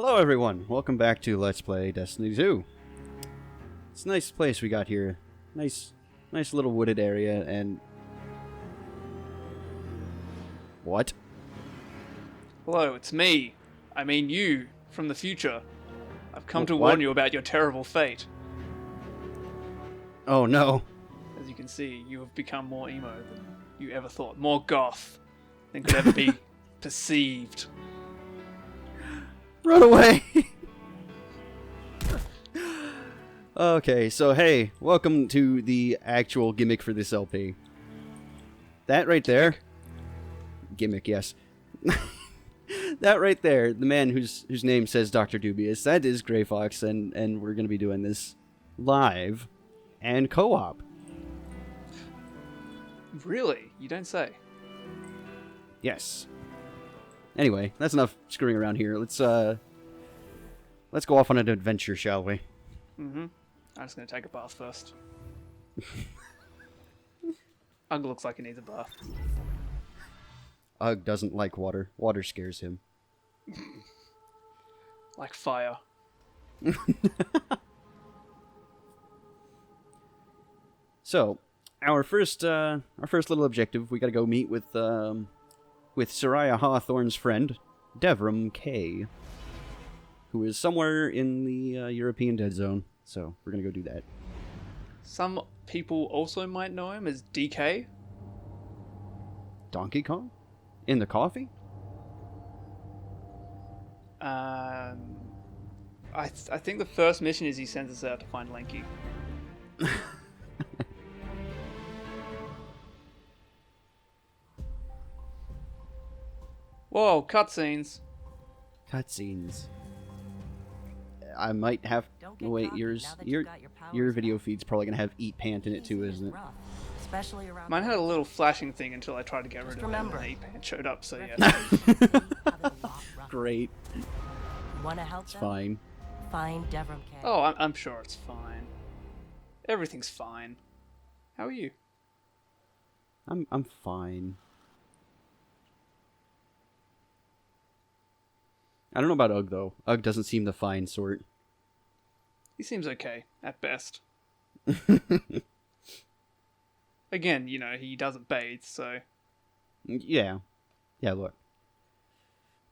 Hello everyone, welcome back to Let's Play Destiny 2. It's a nice place we got here. Nice little wooded area and... What? Hello, it's me. I mean you, from the future. I've come to What? warn you about your terrible fate. Oh no. As you can see, you have become more emo than you ever thought. More goth than could ever be perceived. Run away! Okay, so hey, welcome to the actual gimmick for this LP. That right there... Gimmick, yes. That right there, the man whose name says Dr. Dubious, that is Grey Fox, and we're going to be doing this live and co-op. Really? You don't say. Yes. Anyway, that's enough screwing around here. Let's go off on an adventure, shall we? Mm-hmm. I'm just gonna take a bath first. Ugg looks like he needs a bath. Ugg doesn't like water. Water scares him. Like fire. So, our first little objective, we gotta go meet with Soraya Hawthorne's friend, Devrim Kay, who is somewhere in the European Dead Zone. So, we're gonna go do that. Some people also might know him as DK. Donkey Kong? In the coffee? I think the first mission is he sends us out to find Lanky. Whoa, cutscenes. Cutscenes. I might have... Wait, your video feed's probably gonna have Eat Pant in it too, isn't it? Especially around Mine had a little flashing thing until I tried to get rid of it and remember. the pant showed up, so yeah. Great. Want to help It's them? fine. Find Devrim Kay. Oh, I'm sure it's fine. Everything's fine. How are you? I'm fine. I don't know about Ugg, though. Ugg doesn't seem the fine sort. He seems okay, at best. Again, you know, he doesn't bathe, so... Yeah. Yeah, look.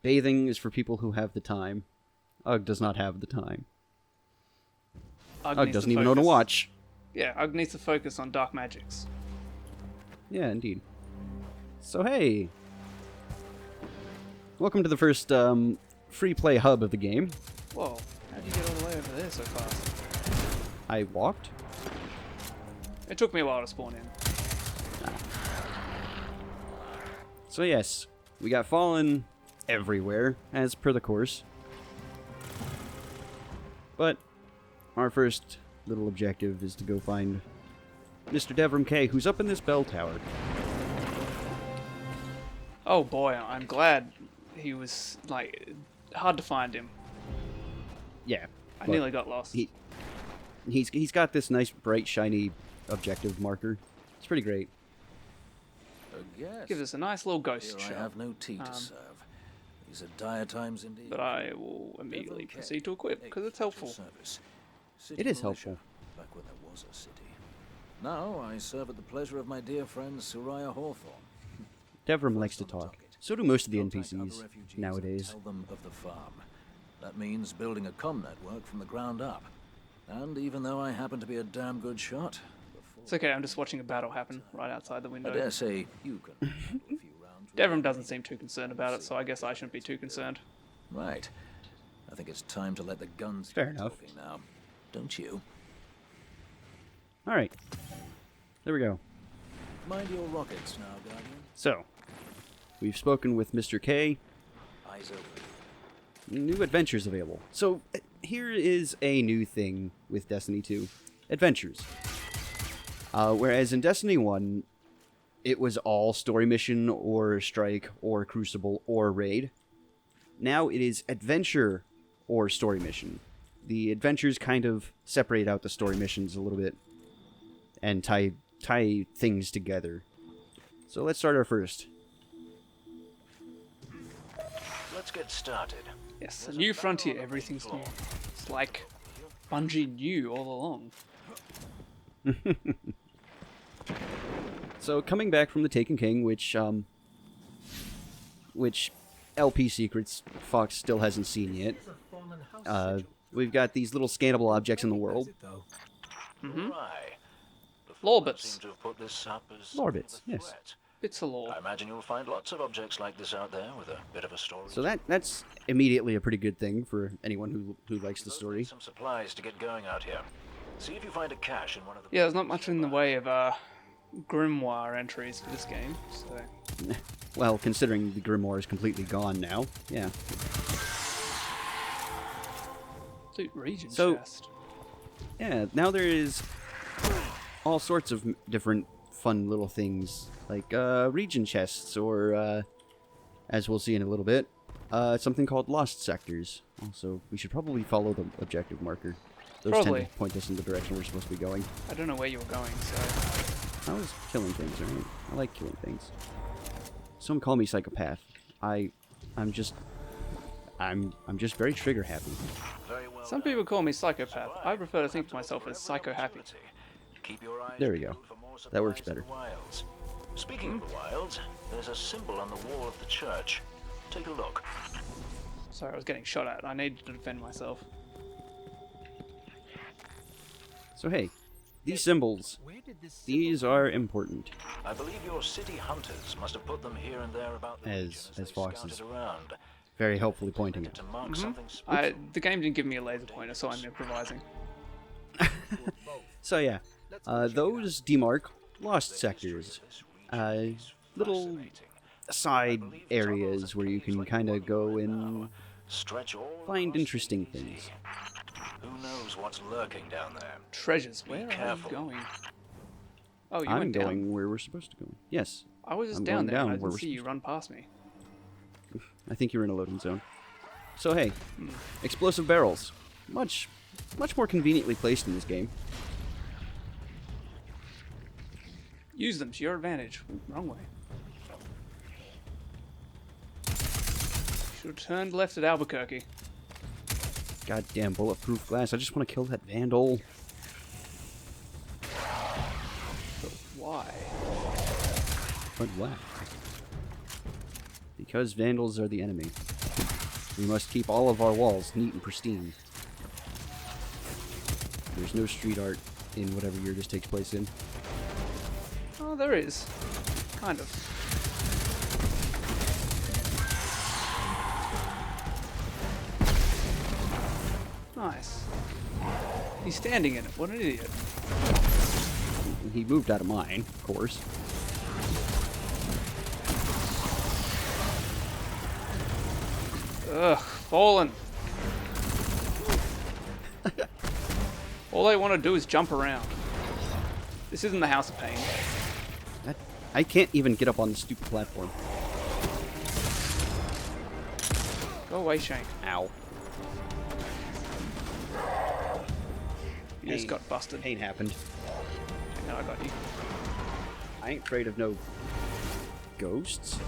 Bathing is for people who have the time. Ugg does not have the time. Ugg needs doesn't to even know to focus. watch. Yeah, Ugg needs to focus on dark magics. Yeah, indeed. So, hey. Welcome to the first free play hub of the game. Whoa, how'd you get all the way over there so fast? I walked. It took me a while to spawn in. So yes, we got fallen everywhere, as per the course. But our first little objective is to go find Mr. Devrim Kay, who's up in this bell tower. Oh boy, I'm glad he was, like, hard to find him. Yeah. I nearly got lost. He's got this nice, bright, shiny objective marker. It's pretty great. Yes. Gives us a nice little ghost Here shot. I have no tea to serve. These are dire times indeed. But I will immediately Devrim Kay, proceed to equip, because it's helpful. service. It is City helpful. militia, back when there was a city. Now I serve at the pleasure of my dear friend Soraya Hawthorne. Devrim likes to talk. So do most of the Contact other NPCs refugees and nowadays. Tell them of the farm. That means building a comm network from the ground up. And even though I happen to be a damn good shot, It's okay, I'm just watching a battle happen right outside the I window. dare say you can handle a few rounds. with Devrim me. doesn't seem too concerned about it, so I guess I shouldn't be too concerned. Right. I think it's time to let the guns Fair keep enough. talking now. Don't you? Alright. There we go. Mind your rockets now, Guardian. So, we've spoken with Mr. K. Eyes open. New adventures available. So, here is a new thing with Destiny 2. Adventures. Whereas in Destiny 1, it was all story mission, or strike, or crucible, or raid. Now it is adventure, or story mission. The adventures kind of separate out the story missions a little bit, and tie things together. So let's start our first. Let's get started. Yes, a new frontier. Everything's new. It's like Bungie knew all along. So coming back from the Taken King, which LP secrets Fox still hasn't seen yet. We've got these little scannable objects in the world. Mm-hmm. Right. Lorbits. Seem to have put this up as Lorbits, a yes. threat. Bits of lore. I imagine you'll find lots of objects like this out there with a bit of a story. So that's immediately a pretty good thing for anyone who likes the story. Some supplies to get going out here. See if you find a cache in one of the. Yeah, there's not much in the way of grimoire entries for this game. So Well, considering the grimoire is completely gone now, yeah. loot region So- chest. Yeah, now there is all sorts of different fun little things, like region chests, or, as we'll see in a little bit, something called lost sectors. Also, we should probably follow the objective marker. Those Probably. tend to point us in the direction we're supposed to be going. I don't know where you were going, so I was killing things, alright? I like killing things. Some call me psychopath. I'm just very trigger happy. Very well some done. people call me psychopath. I prefer to think of myself as psycho happy. Keep your eyes There we go. peeled for more That works supplies in better. the wilds. Speaking of the wilds, there's a symbol on the wall of the church. Take a look. Sorry, I was getting shot at. I needed to defend myself. So hey, these symbols, these are important. I believe your city hunters must have put them here and there about the region As they Fox scouted is around. very helpfully pointing To it. mark something special. The game didn't give me a laser pointer, so I'm improvising. So yeah, those demark lost sectors. Little side areas where you can kind of go and Stretch all find across interesting the things. sea. Who knows what's lurking down there? Treasures. Where are careful. you going? Oh, you I'm went going down. where we're supposed to go. Yes, I was just I'm down going there. down And I where didn't we're see you run past me. I think you're in a loading zone. So hey, explosive barrels, much more conveniently placed in this game. Use them to your advantage. Ooh, wrong way. Should have turned left at Albuquerque. Goddamn bulletproof glass! I just want to kill that vandal. But why? But why? Because vandals are the enemy. We must keep all of our walls neat and pristine. There's no street art in whatever year this takes place in. Oh, there is. Kind of. Nice. He's standing in it. What an idiot. He moved out of mine, of course. Ugh, fallen. All they want to do is jump around. This isn't the House of Pain. I can't even get up on the stupid platform. Go away, Shane. Ow. You just Pain. got busted. Pain happened. No, I got you. I ain't afraid of no ghosts.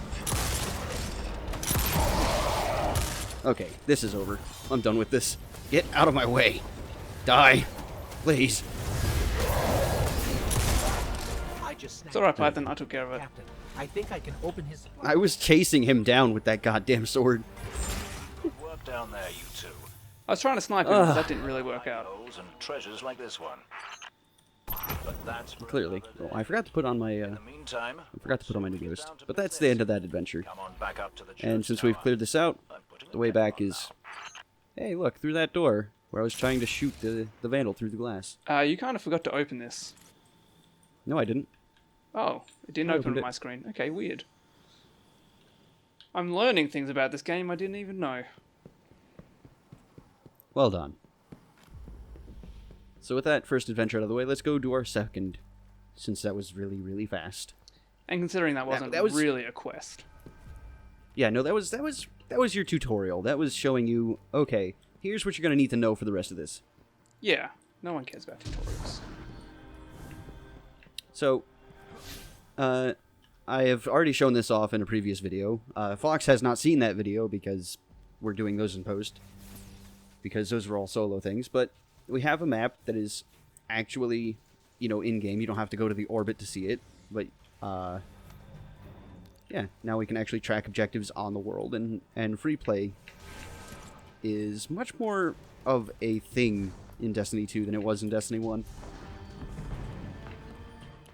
Okay, this is over. I'm done with this. Get out of my way. Die. Please. It's alright, Python. I took care of it. Captain, I think I can open his I was chasing him down with that goddamn sword. Good work down there, you two. I was trying to snipe him, but that didn't really work out. Holes and treasures like this one. But that's for Clearly. another Well, day. I forgot to put on my, In the meantime, I forgot to put on my new ghost. But that's the end of that adventure. come on back up to the And church since we've tower. cleared this out, I'm putting the way a cap back on is... now. Hey, look, through that door, where I was trying to shoot the vandal through the glass. You kind of forgot to open this. No, I didn't. Oh, it didn't I open opened on it. my screen. Okay, weird. I'm learning things about this game I didn't even know. Well done. So with that first adventure out of the way, let's go do our second, since that was really, really fast. And considering that wasn't that was- really a quest. Yeah, no, that was your tutorial. That was showing you, okay, here's what you're gonna need to know for the rest of this. Yeah, no one cares about tutorials. So, I have already shown this off in a previous video. Fox has not seen that video because we're doing those in post, because those are all solo things. But we have a map that is actually, in game. You don't have to go to the orbit to see it, but yeah, now we can actually track objectives on the world, and free play is much more of a thing in Destiny 2 than it was in Destiny 1.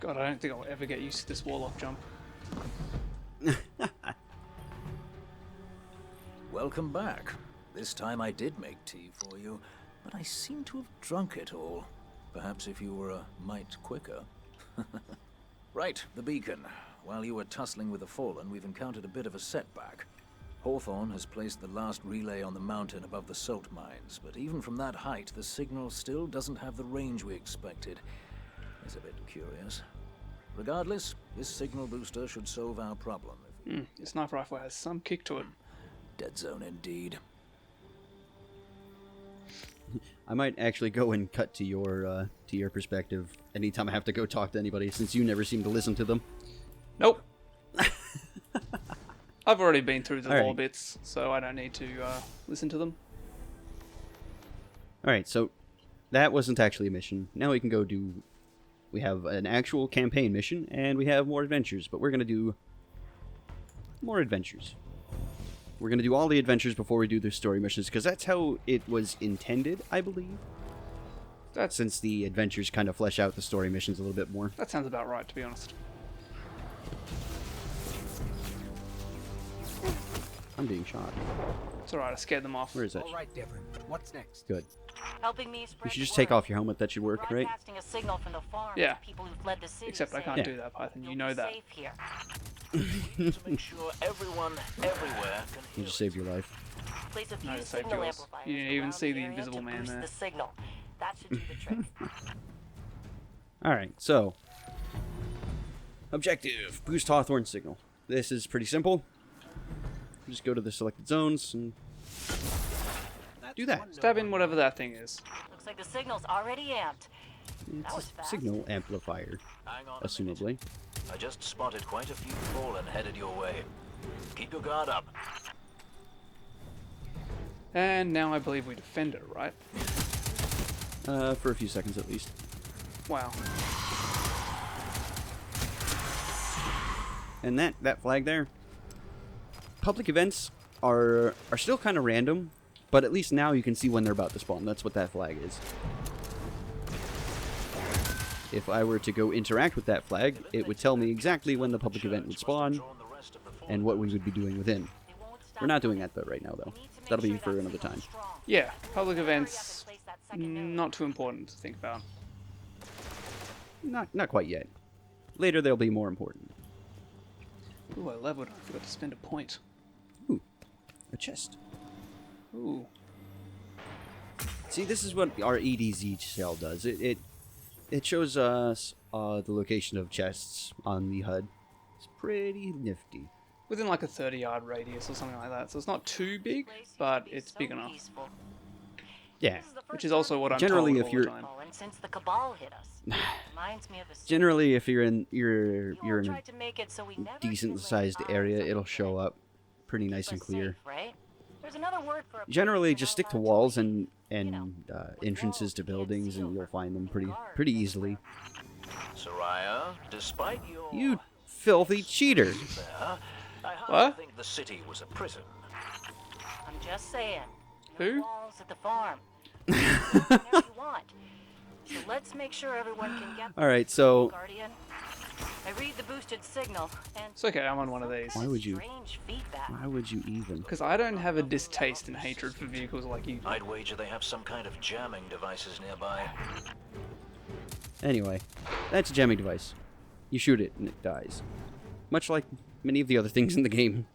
God, I don't think I'll ever get used to this warlock jump. Welcome back. This time I did make tea for you, but I seem to have drunk it all. Perhaps if you were a mite quicker. Right, the beacon. While you were tussling with the Fallen, we've encountered a bit of a setback. Hawthorne has placed the last relay on the mountain above the salt mines, but even from that height, the signal still doesn't have the range we expected. It's a bit curious. Regardless, this signal booster should solve our problem. Your sniper rifle has some kick to it. Dead zone indeed. I might actually go and cut to your perspective anytime I have to go talk to anybody, since you never seem to listen to them. Nope. I've already been through the Alright. lore bits, so I don't need to listen to them. Alright, so that wasn't actually a mission. Now we can go do... We have an actual campaign mission, and we have more adventures, but we're going to do more adventures. We're going to do all the adventures before we do the story missions, because that's how it was intended, I believe. That's Since the adventures kind of flesh out the story missions a little bit more. That sounds about right, to be honest. I'm being shot. It's alright, I scared them off. Where is that? All right, Devrim. What's next? Good. Helping me You spread should the just take word. off your helmet. That should work, right? Broadcasting a signal from the farm Yeah. to people who fled the city. Except I saying, can't Yeah. do that, Python. You "You'll know be that. safe here." To make sure everyone, everywhere can You hear just us. saved your life. Place a few No, it saved signal yours. amplifiers You didn't even around see the area invisible to man boost there. the signal. That should do the trick. Alright, so... Objective. Boost Hawthorne Signal. This is pretty simple. Just go to the selected zones and do that. Stab in whatever that thing is. Looks like the signal's already amped. It's That was a fast. signal amplifier, Hang on a minute. assumably. I just spotted quite a few Fallen headed your way. Keep your guard up. And now I believe we defend it, right? For a few seconds at least. Wow. And that flag there. Public events are still kind of random, but at least now you can see when they're about to spawn. That's what that flag is. If I were to go interact with that flag, it would tell me exactly when the public event would spawn and what we would be doing within. They won't stop We're not doing coming. that though right now though. We need to make That'll be sure for that another time. signal's strong. Yeah, public Hurry up and events, place that second node. not too important to think about. Not quite yet. Later they'll be more important. Ooh, I leveled. I forgot to spend a point. Ooh, a chest. Ooh. See, this is what our EDZ shell does. It shows us the location of chests on the HUD. It's pretty nifty. Within like a 30-yard radius or something like that. So it's not too big, Place used but to be it's so big enough. peaceful. Yeah. This is the Which first is also time what I'm Generally, told if all you're- the time. fallen since the Cabal hit us. Reminds me of a Generally, if you're in You all you're in a tried to make it so we never decent can lay sized eyes area, on it'll the show threat. up pretty nice Keep and us clear. safe, right? There's another word for a place Generally, we're just not stick to allowed walls leave. and entrances walls to can't buildings, seal and you'll for find them guard pretty and easily. Soraya, despite your You filthy cheater! there, I hardly What? think the city was a prison. I'm just saying. No Who? walls at the farm. Whatever you want. So let's make sure everyone can get All right, so Guardian. I read the boosted signal and It's okay, I'm on one of some these. kind Why of would you? strange feedback. why would you even? Because I don't have a distaste and hatred for vehicles like you do. I'd wager they have some kind of jamming devices nearby. Anyway, that's a jamming device. You shoot it and it dies, much like many of the other things in the game.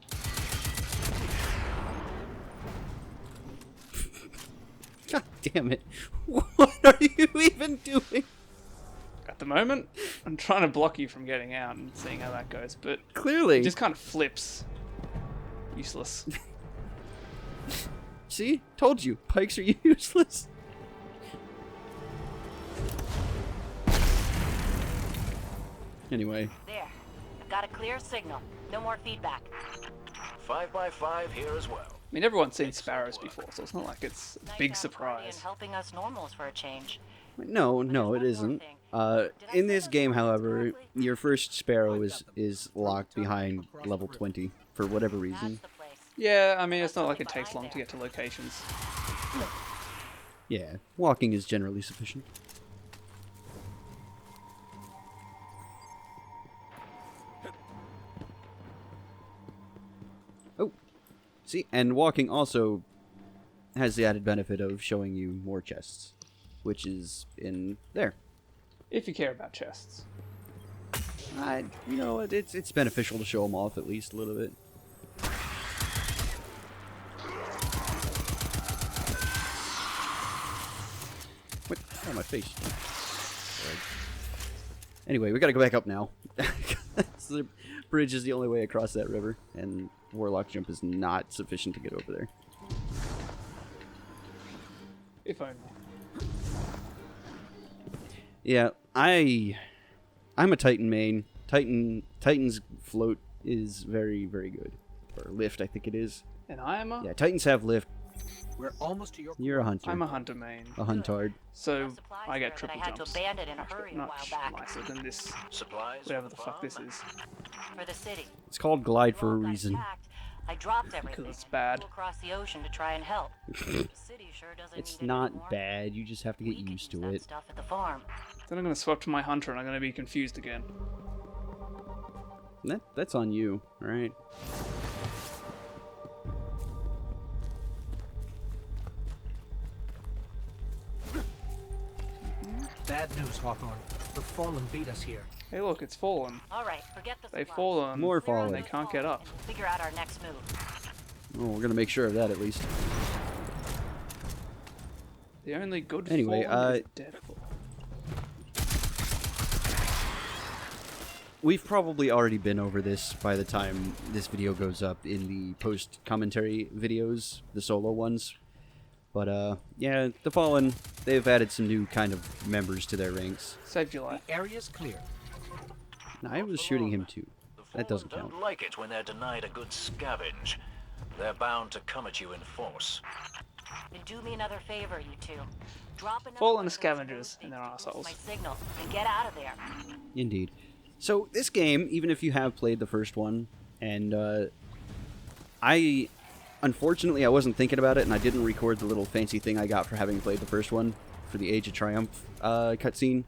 God damn it! What are you even doing? At the moment, I'm trying to block you from getting out and seeing how that goes, but Clearly, it just kind of flips. Useless. see, told you, pikes are useless. Anyway, There. I've got a clear signal. No more feedback. 5x5 here as well. mean, everyone's seen sparrows before, so it's not like it's a Nice big to have Guardian surprise. helping us normals for a change. No, no, it isn't. In this game, however, your first sparrow is locked behind level 20 for whatever That's reason. the place. Yeah, I mean, it's not like it takes long to get to locations. Yeah, walking is generally sufficient. Oh, see, and walking also has the added benefit of showing you more chests, which is in there. If you care about chests. You know, it's beneficial to show them off at least a little bit. What? Oh, my face. Sorry. Anyway, we gotta go back up now. So the bridge is the only way across that river, and Warlock Jump is not sufficient to get over there. If only. Yeah, I'm a Titan main. Titan's float is very, very good. Or lift, I think it is. And I am a... Yeah, Titans have lift. We're almost to your... You're a hunter. I'm a hunter main. A huntard. So, Supplies I get there that triple I had to jumps. abandon in a Much, hurry a while much back. nicer than this, Supplies. whatever the fuck this is. For the city. It's called Glide for a All got reason. attacked. I dropped everything it's and bad. flew across the ocean to try and help. The city sure doesn't It's need it not anymore. bad, you just have to get We could used use to that it. stuff at the farm. Then I'm going to swap to my hunter and I'm going to be confused again. That's on you, alright? Bad news, Hawthorne. The Fallen beat us here. Hey look, it's fallen. All right, forget the They've supplies. fallen. More Clear out fallen. They the can't get phone up. and figure out our next move. Oh, we're gonna make sure of that at least. The only good Anyway, fallen is dead fallen. We've probably already been over this by the time this video goes up in the post-commentary videos, the solo ones. But, yeah, the Fallen, they've added some new kind of members to their ranks. Saved your life. The area's clear. Now, I was shooting him too. That doesn't count. Don't like it when they're denied a good scavenge. They're bound to come at you in force. Then do me another favor, you two. Drop another Fallen one of those scavengers things and their to boost assholes. My signal and get out of there. Indeed. So, this game, even if you have played the first one, and, unfortunately, I wasn't thinking about it, and I didn't record the little fancy thing I got for having played the first one for the Age of Triumph cutscene.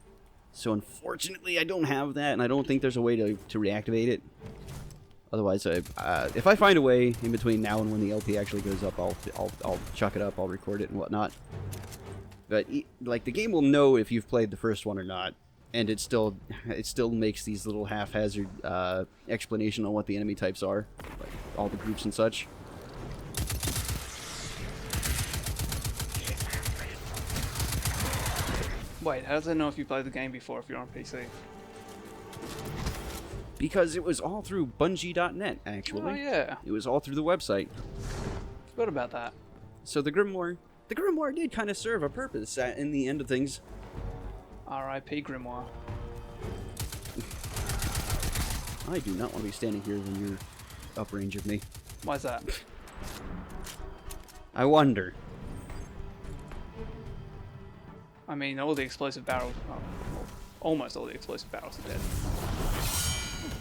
So, unfortunately, I don't have that, and I don't think there's a way to reactivate it. Otherwise, if I find a way in between now and when the LP actually goes up, I'll chuck it up, I'll record it and whatnot. But like the game will know if you've played the first one or not, and it still makes these little haphazard explanation on what the enemy types are, like all the groups and such. Wait, how does it know if you played the game before if you're on PC? Because it was all through Bungie.net, actually. Oh yeah, It was all through the website. forgot about that. So the Grimoire did kind of serve a purpose in the end of things. R.I.P. Grimoire. I do not want to be standing here when you're uprange of me. Why's that? I wonder. I mean, all the explosive barrels, well, almost all the explosive barrels are dead.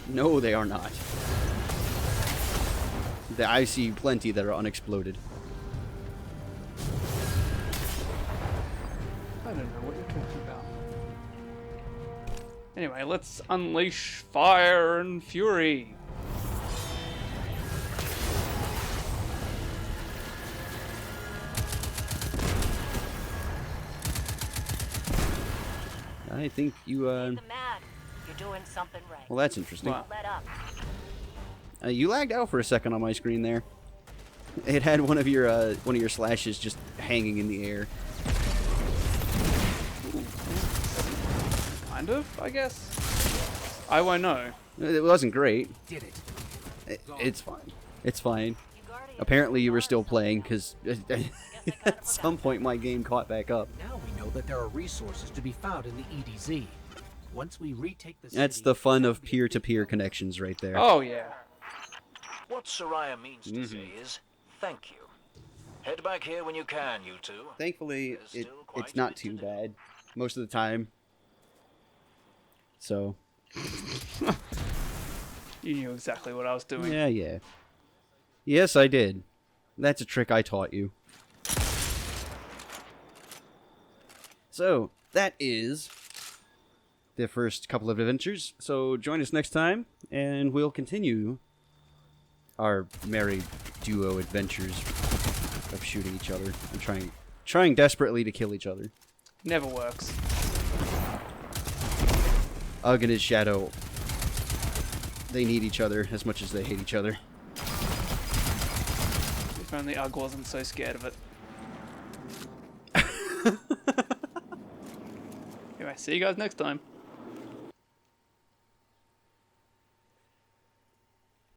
No, they are not. I see plenty that are unexploded. I don't know what you're talking about. Anyway, let's unleash fire and fury. I think you, Leave them mad. You're doing something right. well, that's interesting. Wow. Let up. You lagged out for a second on my screen there. It had one of your slashes just hanging in the air. Kind of, I guess. I won't know. It wasn't great. Did it. It's fine. It's fine. You Guardians Apparently you were are still something playing now. because Guess I kinda at forgot. some point my game caught back up. Now we know that there are resources to be found in the EDZ. Once we retake the That's city, the fun of there'll be a peer-to-peer big connections right there. Oh yeah. What Soraya means to say is, thank you. Head back here when you can, you two. Thankfully, There's still quite it's a not bit to too do. bad most of the time. So, You knew exactly what I was doing. yeah. Yes, I did. That's a trick I taught you. So, that is the first couple of adventures. So, join us next time, and we'll continue our merry duo adventures of shooting each other and trying desperately to kill each other. Never works. Ugg and his shadow, they need each other as much as they hate each other. If only Ugg wasn't so scared of it. Anyway, see you guys next time.